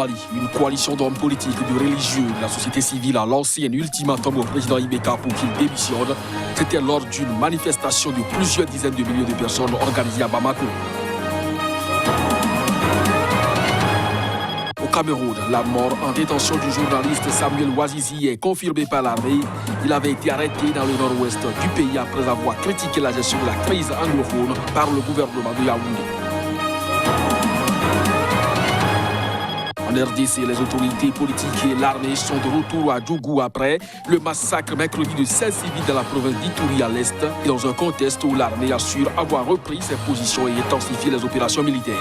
Mali, une coalition d'hommes politiques, de religieux, de la société civile a lancé un ultimatum au président Ibeka pour qu'il démissionne. C'était lors d'une manifestation de plusieurs dizaines de milliers de personnes organisée à Bamako. Au Cameroun, la mort en détention du journaliste Samuel Ouazizi est confirmée par l'armée. Il avait été arrêté dans le nord-ouest du pays après avoir critiqué la gestion de la crise anglophone par le gouvernement de Yaoundé. En RDC, les autorités politiques et l'armée sont de retour à Djougou après le massacre mercredi de 16 civils dans la province d'Ituri à l'est et dans un contexte où l'armée assure avoir repris ses positions et intensifié les opérations militaires.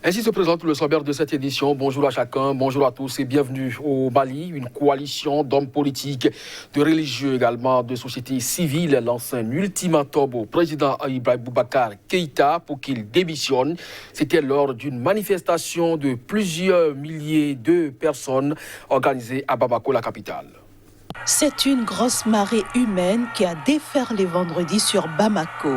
Ainsi se présente le sommaire de cette édition. Bonjour à chacun, bonjour à tous et bienvenue au Mali. Une coalition d'hommes politiques, de religieux également, de sociétés civiles lance un ultimatum au président Ibrahim Boubacar Keïta pour qu'il démissionne. C'était lors d'une manifestation de plusieurs milliers de personnes organisée à Bamako, la capitale. C'est une grosse marée humaine qui a déferlé vendredi sur Bamako,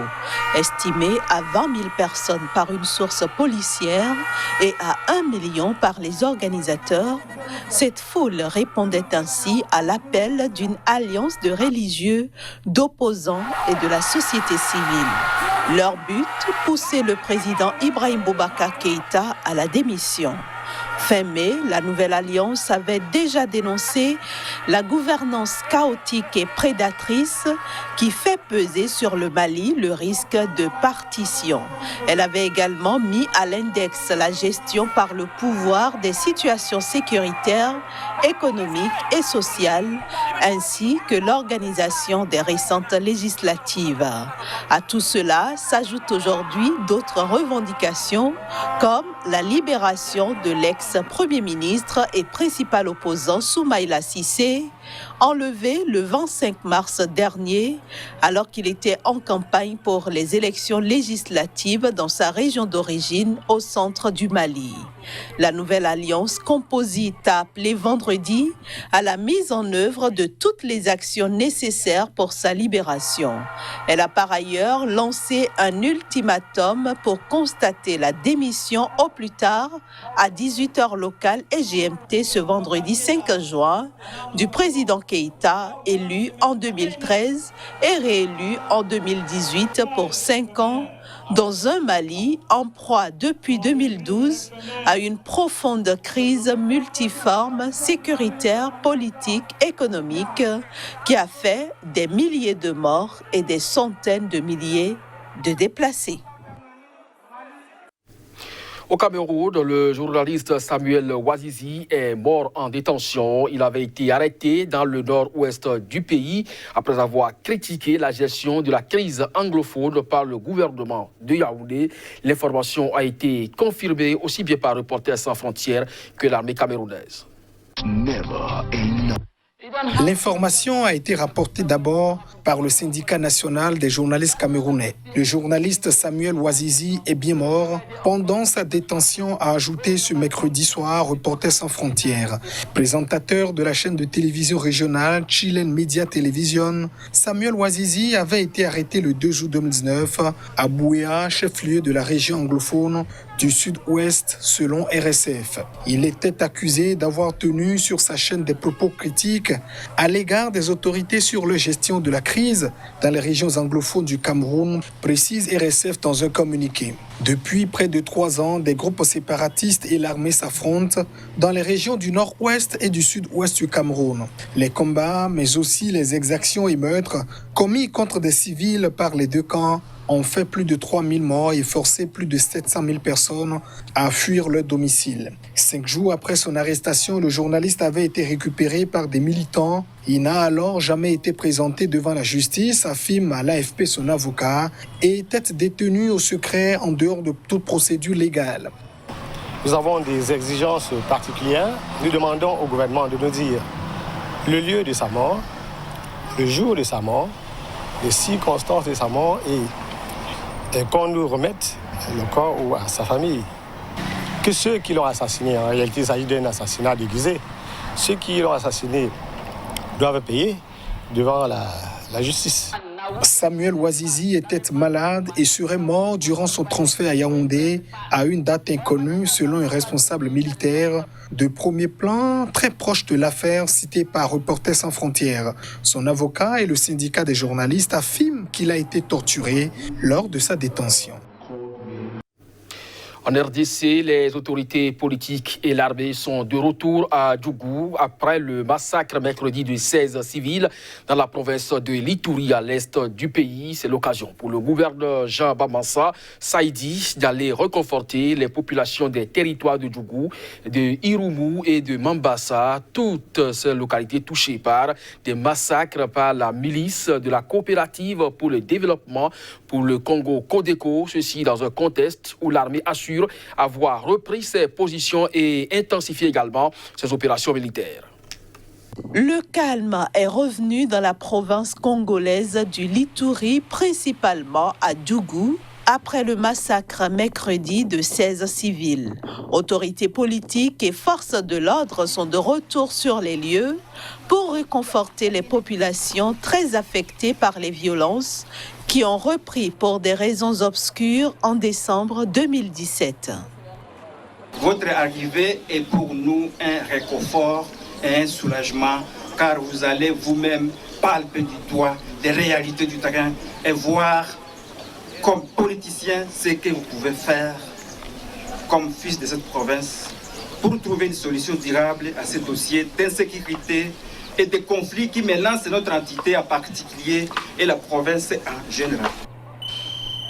estimée à 20 000 personnes par une source policière et à 1 million par les organisateurs. Cette foule répondait ainsi à l'appel d'une alliance de religieux, d'opposants et de la société civile. Leur but, pousser le président Ibrahim Boubacar Keïta à la démission. Fin mai, la nouvelle alliance avait déjà dénoncé la gouvernance chaotique et prédatrice qui fait peser sur le Mali le risque de partition. Elle avait également mis à l'index la gestion par le pouvoir des situations sécuritaires, économiques et sociales, ainsi que l'organisation des récentes législatives. À tout cela s'ajoutent aujourd'hui d'autres revendications comme la libération de l'ex-premier ministre et principal opposant Soumaïla Cissé, enlevé le 25 mars dernier alors qu'il était en campagne pour les élections législatives dans sa région d'origine au centre du Mali. La nouvelle alliance composite a appelé vendredi à la mise en œuvre de toutes les actions nécessaires pour sa libération. Elle a par ailleurs lancé un ultimatum pour constater la démission au plus tard à 18h locale et GMT ce vendredi 5 juin du président Keïta, élu en 2013 et réélu en 2018 pour 5 ans dans un Mali en proie depuis 2012 à une profonde crise multiforme, sécuritaire, politique, économique qui a fait des milliers de morts et des centaines de milliers de déplacés. Au Cameroun, le journaliste Samuel Ouazizi est mort en détention. Il avait été arrêté dans le nord-ouest du pays après avoir critiqué la gestion de la crise anglophone par le gouvernement de Yaoundé. L'information a été confirmée aussi bien par Reporters sans frontières que l'armée camerounaise. L'information a été rapportée d'abord par le syndicat national des journalistes camerounais. Le journaliste Samuel Ouazizi est bien mort pendant sa détention, a ajouté ce mercredi soir Reporters sans frontières. Présentateur de la chaîne de télévision régionale Chilean Media Television, Samuel Ouazizi avait été arrêté le 2 août 2019 à Bouéa, chef-lieu de la région anglophone du sud-ouest selon RSF. Il était accusé d'avoir tenu sur sa chaîne des propos critiques à l'égard des autorités sur la gestion de la crise dans les régions anglophones du Cameroun, précise RSF dans un communiqué. Depuis près de 3 ans, des groupes séparatistes et l'armée s'affrontent dans les régions du nord-ouest et du sud-ouest du Cameroun. Les combats, mais aussi les exactions et meurtres commis contre des civils par les deux camps ont fait plus de 3000 morts et forcé plus de 700 000 personnes à fuir leur domicile. 5 jours après son arrestation, le journaliste avait été récupéré par des militants. Il n'a alors jamais été présenté devant la justice, affirme à l'AFP son avocat, et était détenu au secret en dehors de toute procédure légale. Nous avons des exigences particulières. Nous demandons au gouvernement de nous dire le lieu de sa mort, le jour de sa mort, les circonstances de sa mort et qu'on nous remette le corps à sa famille. Que ceux qui l'ont assassiné, en réalité il s'agit d'un assassinat déguisé, ceux qui l'ont assassiné doivent payer devant la justice. Samuel Ouazizi était malade et serait mort durant son transfert à Yaoundé à une date inconnue selon un responsable militaire de premier plan très proche de l'affaire citée par Reporters sans frontières. Son avocat et le syndicat des journalistes affirment qu'il a été torturé lors de sa détention. En RDC, les autorités politiques et l'armée sont de retour à Djougou après le massacre mercredi de 16 civils dans la province de l'Ituri à l'est du pays. C'est l'occasion pour le gouverneur Jean Bamassa Saïdi d'aller reconforter les populations des territoires de Djougou, de Irumu et de Mambasa, toutes ces localités touchées par des massacres par la milice de la coopérative pour le développement pour le Congo Codeco, ceci dans un contexte où l'armée assure avoir repris ses positions et intensifié également ses opérations militaires. Le calme est revenu dans la province congolaise du Lituri, principalement à Djougou, après le massacre mercredi de 16 civils. Autorités politiques et forces de l'ordre sont de retour sur les lieux pour réconforter les populations très affectées par les violences qui ont repris pour des raisons obscures en décembre 2017. Votre arrivée est pour nous un réconfort et un soulagement, car vous allez vous-même palper du doigt des réalités du terrain et voir comme politicien ce que vous pouvez faire comme fils de cette province pour trouver une solution durable à ce dossier d'insécurité et des conflits qui menacent notre entité en particulier et la province en général.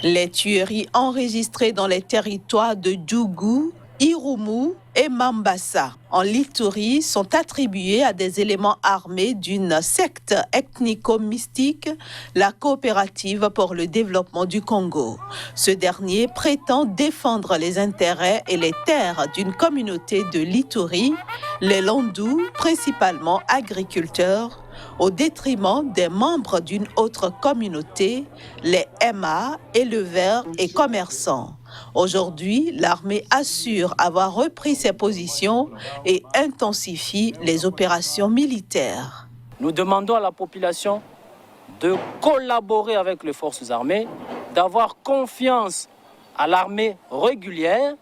Les tueries enregistrées dans les territoires de Djougou, Irumu et Mambasa en Lituri sont attribuées à des éléments armés d'une secte ethnico-mystique, la Coopérative pour le développement du Congo. Ce dernier prétend défendre les intérêts et les terres d'une communauté de Lituri, les Landous, principalement agriculteurs, au détriment des membres d'une autre communauté, les Emma, éleveurs et commerçants. Aujourd'hui, l'armée assure avoir repris ses positions et intensifie les opérations militaires. Nous demandons à la population de collaborer avec les forces armées, d'avoir confiance à l'armée régulière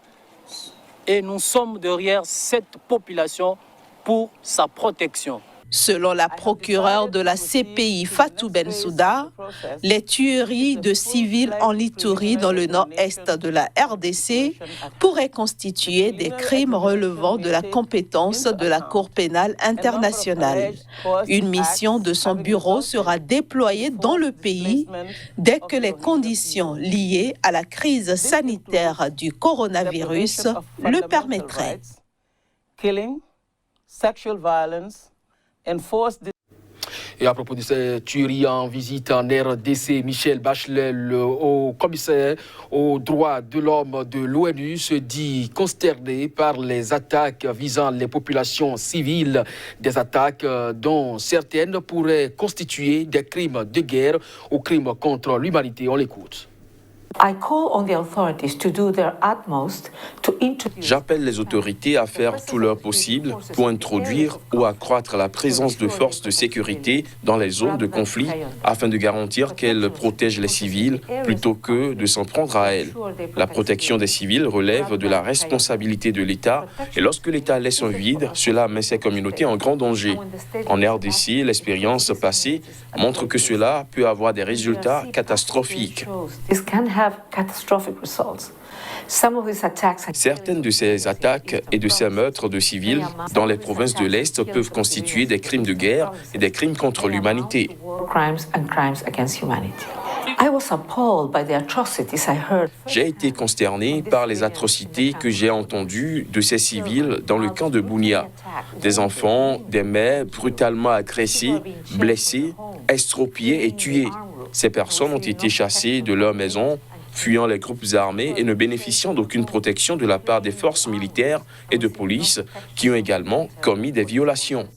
et nous sommes derrière cette population pour sa protection. Selon la procureure de la CPI Fatou Bensouda, les tueries de civils en Lituri dans le nord-est de la RDC pourraient constituer des crimes relevant de la compétence de la Cour pénale internationale. Une mission de son bureau sera déployée dans le pays dès que les conditions liées à la crise sanitaire du coronavirus le permettraient. Et à propos de cette tuerie en visite en RDC, Michel Bachelet, le haut commissaire aux droits de l'homme de l'ONU, se dit consterné par les attaques visant les populations civiles, des attaques dont certaines pourraient constituer des crimes de guerre ou crimes contre l'humanité. On l'écoute. J'appelle les autorités à faire tout leur possible pour introduire ou accroître la présence de forces de sécurité dans les zones de conflit afin de garantir qu'elles protègent les civils plutôt que de s'en prendre à elles. La protection des civils relève de la responsabilité de l'État et lorsque l'État laisse un vide, cela met ces communautés en grand danger. En RDC, l'expérience passée montre que cela peut avoir des résultats catastrophiques. Certaines de ces attaques et de ces meurtres de civils dans les provinces de l'Est peuvent constituer des crimes de guerre et des crimes contre l'humanité. J'ai été consterné par les atrocités que j'ai entendues de ces civils dans le camp de Bunia. Des enfants, des mères brutalement agressés, blessés, estropiés et tués. Ces personnes ont été chassées de leur maison, fuyant les groupes armés et ne bénéficiant d'aucune protection de la part des forces militaires et de police qui ont également commis des violations.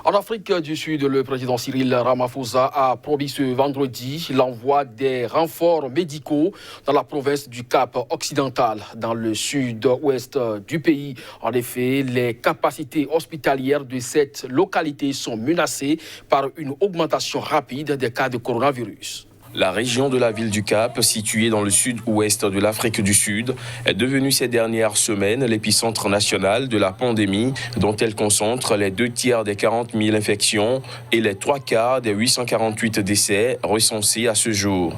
En Afrique du Sud, le président Cyril Ramaphosa a promis ce vendredi l'envoi des renforts médicaux dans la province du Cap occidental, dans le sud-ouest du pays. En effet, les capacités hospitalières de cette localité sont menacées par une augmentation rapide des cas de coronavirus. La région de la ville du Cap, située dans le sud-ouest de l'Afrique du Sud, est devenue ces dernières semaines l'épicentre national de la pandémie, dont elle concentre les 2/3 des 40 000 infections et les 3/4 des 848 décès recensés à ce jour.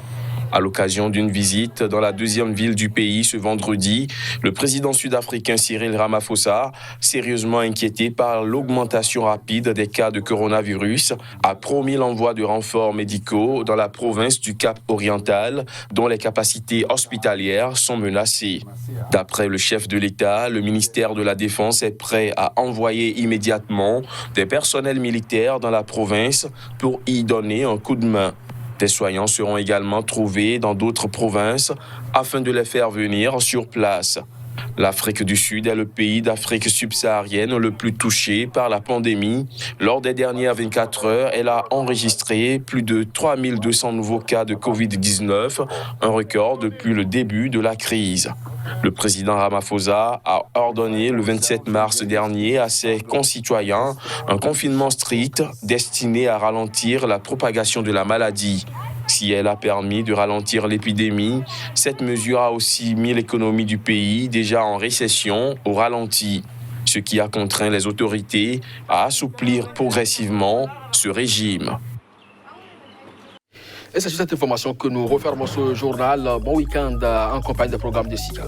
À l'occasion d'une visite dans la deuxième ville du pays ce vendredi, le président sud-africain Cyril Ramaphosa, sérieusement inquiété par l'augmentation rapide des cas de coronavirus, a promis l'envoi de renforts médicaux dans la province du Cap oriental, dont les capacités hospitalières sont menacées. D'après le chef de l'État, le ministère de la Défense est prêt à envoyer immédiatement des personnels militaires dans la province pour y donner un coup de main. Des soignants seront également trouvés dans d'autres provinces afin de les faire venir sur place. L'Afrique du Sud est le pays d'Afrique subsaharienne le plus touché par la pandémie. Lors des dernières 24 heures, elle a enregistré plus de 3200 nouveaux cas de Covid-19, un record depuis le début de la crise. Le président Ramaphosa a ordonné le 27 mars dernier à ses concitoyens un confinement strict destiné à ralentir la propagation de la maladie. Si elle a permis de ralentir l'épidémie, cette mesure a aussi mis l'économie du pays, déjà en récession, au ralenti, ce qui a contraint les autorités à assouplir progressivement ce régime. Et c'est sur cette information que nous refermons ce journal. Bon week-end en compagnie des programmes de SICA.